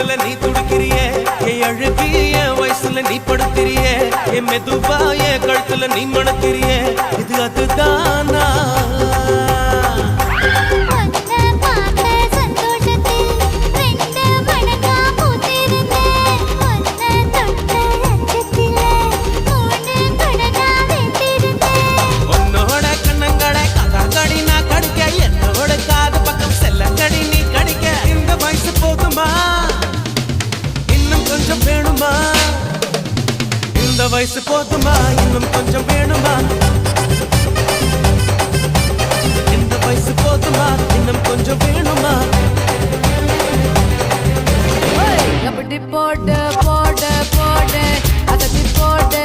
தொடுதல நீ துடிக்கிறியே என் அழுகி என் வயசுல நீ படுத்திரியே என் மெதுவா என் கழுத்துல நீ மணக்கிறியே இது அதுதானா இந்த வயசு போதுமா இன்னும் கொஞ்சம் வேணுமா இந்த வயசு போதுமா இன்னும் கொஞ்சம் வேணுமா அப்படி போடு போடு போடு அதட்டி போடு